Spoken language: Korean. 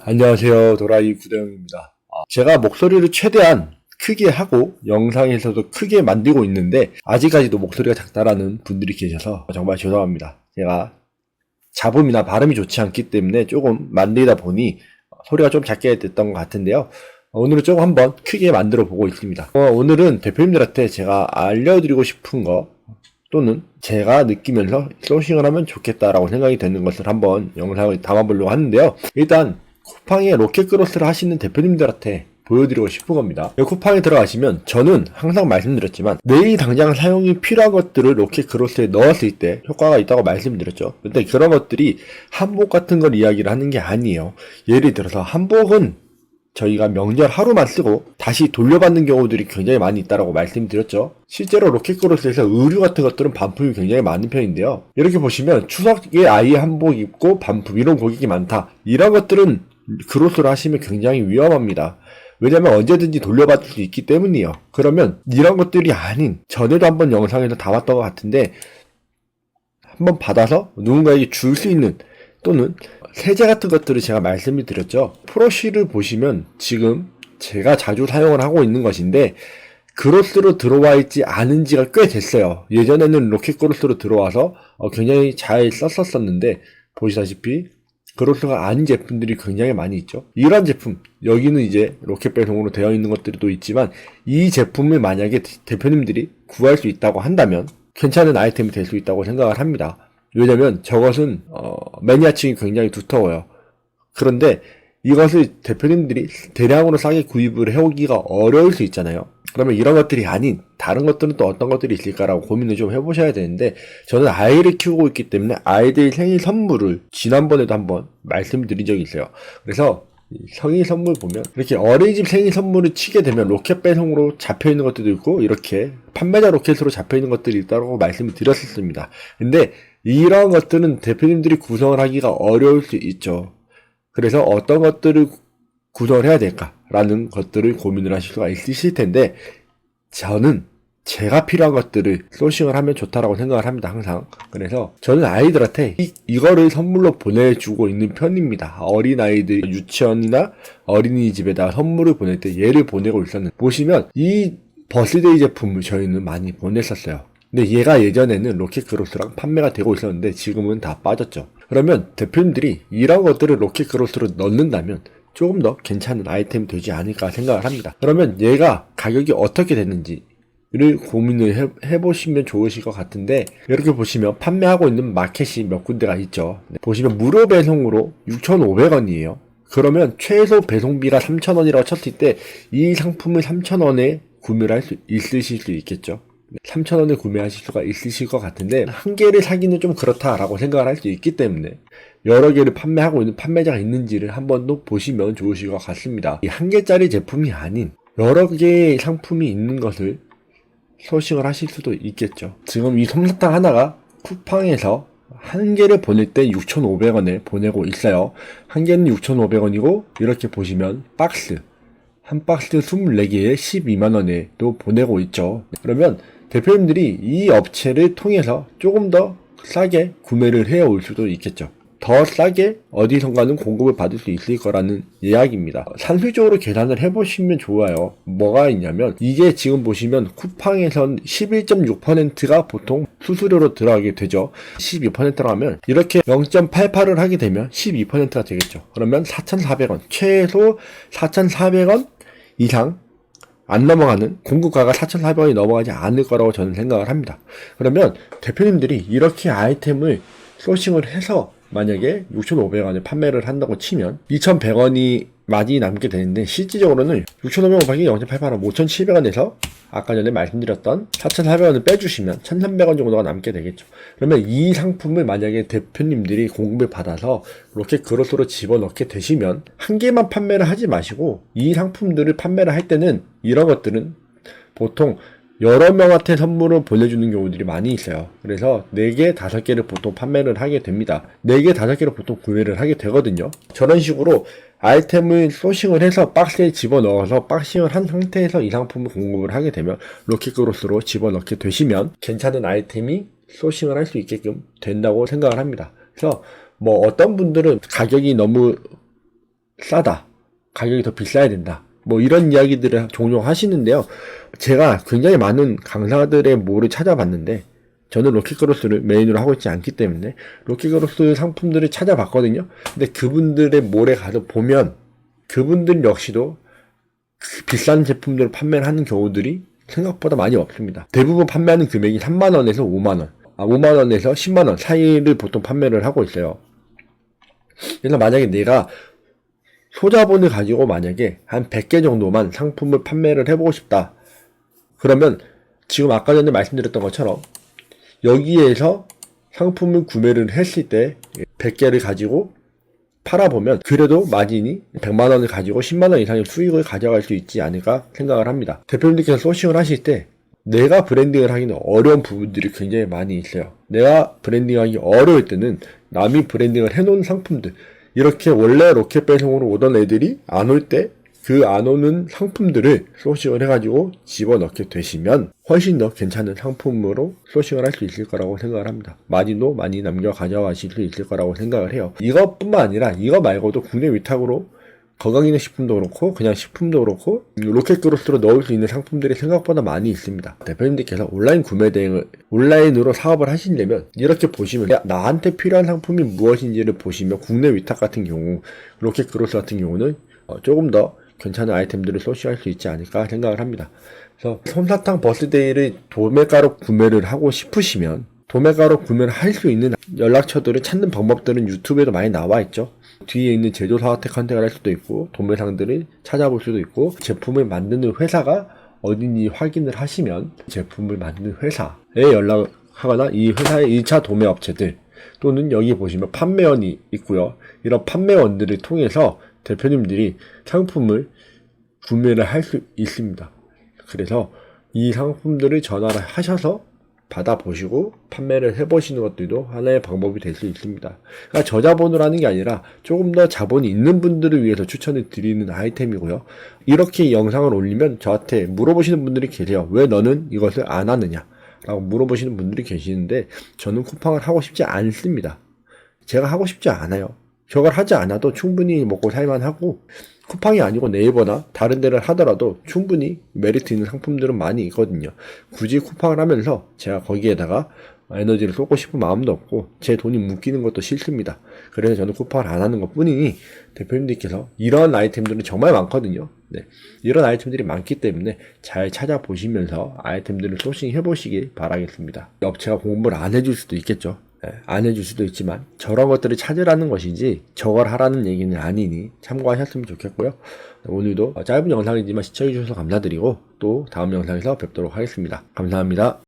안녕하세요. 도라이 구대영입니다. 제가 목소리를 최대한 크게 하고 영상에서도 크게 만들고 있는데 아직까지도 목소리가 작다라는 분들이 계셔서 정말 죄송합니다. 제가 잡음이나 발음이 좋지 않기 때문에 조금 만들다 보니 소리가 좀 작게 됐던 것 같은데요. 오늘은 조금 한번 크게 만들어 보고 있습니다. 오늘은 대표님들한테 제가 알려드리고 싶은 거 또는 제가 느끼면서 소싱을 하면 좋겠다라고 생각이 되는 것을 한번 영상을 담아보려고 하는데요. 일단 쿠팡에 로켓크로스를 하시는 대표님들한테 보여드리고 싶은 겁니다. 쿠팡에 들어가시면 저는 항상 말씀드렸지만 내일 당장 사용이 필요한 것들을 로켓크로스에 넣었을 때 효과가 있다고 말씀드렸죠. 근데 그런 것들이 한복 같은 걸 이야기를 하는 게 아니에요. 예를 들어서 한복은 저희가 명절 하루만 쓰고 다시 돌려받는 경우들이 굉장히 많이 있다고 말씀드렸죠. 실제로 로켓크로스에서 의류 같은 것들은 반품이 굉장히 많은 편인데요. 이렇게 보시면 추석에 아이 한복 입고 반품 이런 고객이 많다. 이런 것들은 크로스를 하시면 굉장히 위험합니다. 왜냐면 언제든지 돌려받을 수 있기 때문이에요. 그러면 이런 것들이 아닌 전에도 한번 영상에서 담았던 것 같은데 한번 받아서 누군가에게 줄 수 있는 또는 세제 같은 것들을 제가 말씀을 드렸죠. 프로쉬를 보시면 지금 제가 자주 사용을 하고 있는 것인데 크로스로 들어와 있지 않은 지가 꽤 됐어요. 예전에는 로켓크로스로 들어와서 굉장히 잘 썼었는데 보시다시피 크로스가 아닌 제품들이 굉장히 많이 있죠. 이런 제품, 여기는 이제 로켓 배송으로 되어 있는 것들도 있지만 이 제품을 만약에 대표님들이 구할 수 있다고 한다면 괜찮은 아이템이 될 수 있다고 생각을 합니다. 왜냐면 저것은 매니아층이 굉장히 두터워요. 그런데 이것을 대표님들이 대량으로 싸게 구입을 해오기가 어려울 수 있잖아요. 그러면 이런 것들이 아닌 다른 것들은 또 어떤 것들이 있을까라고 고민을 좀 해보셔야 되는데 저는 아이를 키우고 있기 때문에 아이들 생일 선물을 지난번에도 한번 말씀드린 적이 있어요. 그래서 생일 선물 보면 이렇게 어린이집 생일 선물을 치게 되면 로켓 배송으로 잡혀있는 것들도 있고 이렇게 판매자 로켓으로 잡혀있는 것들이 있다고 말씀을 드렸었습니다. 근데 이런 것들은 대표님들이 구성을 하기가 어려울 수 있죠. 그래서 어떤 것들을 구성을 해야 될까라는 것들을 고민을 하실 수가 있으실 텐데 저는 제가 필요한 것들을 소싱을 하면 좋다라고 생각을 합니다. 항상. 그래서 저는 아이들한테 이거를 선물로 보내주고 있는 편입니다. 어린아이들 유치원이나 어린이집에다 선물을 보낼 때 얘를 보내고 있었는데 보시면 이 버스데이 제품을 저희는 많이 보냈었어요. 근데 얘가 예전에는 로켓크로스랑 판매가 되고 있었는데 지금은 다 빠졌죠. 그러면 대표님들이 이런 것들을 로켓크로스로 넣는다면 조금 더 괜찮은 아이템이 되지 않을까 생각을 합니다. 그러면 얘가 가격이 어떻게 되는지를 고민을 해보시면 좋으실 것 같은데 이렇게 보시면 판매하고 있는 마켓이 몇 군데가 있죠. 보시면 무료 배송으로 6,500원이에요. 그러면 최소 배송비가 3,000원이라고 쳤을 때 이 상품을 3,000원에 구매를 할 수 있으실 수 있겠죠. 3,000원에 구매하실 수가 있으실 것 같은데 한 개를 사기는 좀 그렇다라고 생각을 할 수 있기 때문에 여러 개를 판매하고 있는 판매자가 있는지를 한번 더 보시면 좋으실 것 같습니다. 이 한 개짜리 제품이 아닌 여러 개의 상품이 있는 것을 소싱을 하실 수도 있겠죠. 지금 이 솜사탕 하나가 쿠팡에서 한 개를 보낼 때 6,500원에 보내고 있어요. 한 개는 6,500원이고 이렇게 보시면 박스 한 박스 24개에 12만원에도 보내고 있죠. 그러면 대표님들이 이 업체를 통해서 조금 더 싸게 구매를 해올 수도 있겠죠. 더 싸게 어디선가는 공급을 받을 수 있을 거라는 이야기입니다. 산술적으로 계산을 해보시면 좋아요. 뭐가 있냐면 이게 지금 보시면 쿠팡에선 11.6%가 보통 수수료로 들어가게 되죠. 12%로 하면 이렇게 0.88을 하게 되면 12%가 되겠죠. 그러면 4,400원 최소 4,400원 이상 안 넘어가는 공급가가 4,400원이 넘어가지 않을 거라고 저는 생각을 합니다. 그러면 대표님들이 이렇게 아이템을 소싱을 해서 만약에 6,500원에 판매를 한다고 치면 2,100원이 많이 남게 되는데 실질적으로는 6,500원 곱하기 0.88원 5,700원에서 아까 전에 말씀드렸던 4,400원을 빼주시면 1,300원 정도가 남게 되겠죠. 그러면 이 상품을 만약에 대표님들이 공급을 받아서 로켓크로스로 집어넣게 되시면 한 개만 판매를 하지 마시고 이 상품들을 판매를 할 때는 이런 것들은 보통 여러 명한테 선물을 보내주는 경우들이 많이 있어요. 그래서 4개, 5개를 보통 판매를 하게 됩니다. 4개, 5개를 보통 구매를 하게 되거든요. 저런 식으로 아이템을 소싱을 해서 박스에 집어넣어서 박싱을 한 상태에서 이 상품을 공급을 하게 되면 로켓크로스로 집어넣게 되시면 괜찮은 아이템이 소싱을 할 수 있게끔 된다고 생각을 합니다. 그래서 뭐 어떤 분들은 가격이 너무 싸다. 가격이 더 비싸야 된다. 뭐 이런 이야기들을 종종 하시는데요. 제가 굉장히 많은 강사들의 몰을 찾아봤는데 저는 로켓크로스를 메인으로 하고 있지 않기 때문에 로켓크로스 상품들을 찾아봤거든요. 근데 그분들의 몰에 가서 보면 그분들 역시도 비싼 제품들을 판매를 하는 경우들이 생각보다 많이 없습니다. 대부분 판매하는 금액이 3만원에서 5만원, 5만원에서 10만원 사이를 보통 판매를 하고 있어요. 그래서 만약에 내가 소자본을 가지고 만약에 한 100개 정도만 상품을 판매를 해보고 싶다. 그러면 지금 아까 전에 말씀드렸던 것처럼 여기에서 상품을 구매를 했을 때 100개를 가지고 팔아보면 그래도 마진이 100만원을 가지고 10만원 이상의 수익을 가져갈 수 있지 않을까 생각을 합니다. 대표님들께서 소싱을 하실 때 내가 브랜딩을 하기는 어려운 부분들이 굉장히 많이 있어요. 내가 브랜딩하기 어려울 때는 남이 브랜딩을 해놓은 상품들, 이렇게 원래 로켓 배송으로 오던 애들이 안 올 때 그 안 오는 상품들을 소싱을 해가지고 집어넣게 되시면 훨씬 더 괜찮은 상품으로 소싱을 할 수 있을 거라고 생각을 합니다. 마진도 많이 남겨 가져가실 수 있을 거라고 생각을 해요. 이것뿐만 아니라 이거 말고도 국내 위탁으로 건강기능식품도 그렇고 그냥 식품도 그렇고 로켓크로스로 넣을 수 있는 상품들이 생각보다 많이 있습니다. 대표님들께서 온라인 구매 대행을 온라인으로 사업을 하시려면 이렇게 보시면 나한테 필요한 상품이 무엇인지를 보시면 국내 위탁 같은 경우 로켓크로스 같은 경우는 조금 더 괜찮은 아이템들을 소싱할 수 있지 않을까 생각을 합니다. 그래서 솜사탕 버스데이를 도매가로 구매를 하고 싶으시면 도매가로 구매를 할 수 있는 연락처들을 찾는 방법들은 유튜브에도 많이 나와 있죠. 뒤에 있는 제조사한테 컨택을 할 수도 있고 도매상들을 찾아볼 수도 있고 제품을 만드는 회사가 어딘지 확인을 하시면 제품을 만드는 회사에 연락하거나 이 회사의 1차 도매업체들 또는 여기 보시면 판매원이 있고요. 이런 판매원들을 통해서 대표님들이 상품을 구매를 할 수 있습니다. 그래서 이 상품들을 전화를 하셔서 받아보시고 판매를 해보시는 것들도 하나의 방법이 될 수 있습니다. 그러니까 저자본으로 하는 게 아니라 조금 더 자본이 있는 분들을 위해서 추천을 드리는 아이템이고요. 이렇게 영상을 올리면 저한테 물어보시는 분들이 계세요. 왜 너는 이것을 안 하느냐 라고 물어보시는 분들이 계시는데 저는 쿠팡을 하고 싶지 않습니다. 제가 하고 싶지 않아요. 저걸 하지 않아도 충분히 먹고 살만하고 쿠팡이 아니고 네이버나 다른 데를 하더라도 충분히 메리트 있는 상품들은 많이 있거든요. 굳이 쿠팡을 하면서 제가 거기에다가 에너지를 쏟고 싶은 마음도 없고 제 돈이 묶이는 것도 싫습니다. 그래서 저는 쿠팡을 안 하는 것 뿐이니 대표님들께서 이런 아이템들은 정말 많거든요. 네, 이런 아이템들이 많기 때문에 잘 찾아보시면서 아이템들을 소싱해 보시길 바라겠습니다. 업체가 공부를 안 해줄 수도 있겠죠. 안 해줄 수도 있지만 저런 것들을 찾으라는 것이지 저걸 하라는 얘기는 아니니 참고하셨으면 좋겠고요. 오늘도 짧은 영상이지만 시청해주셔서 감사드리고 또 다음 영상에서 뵙도록 하겠습니다. 감사합니다.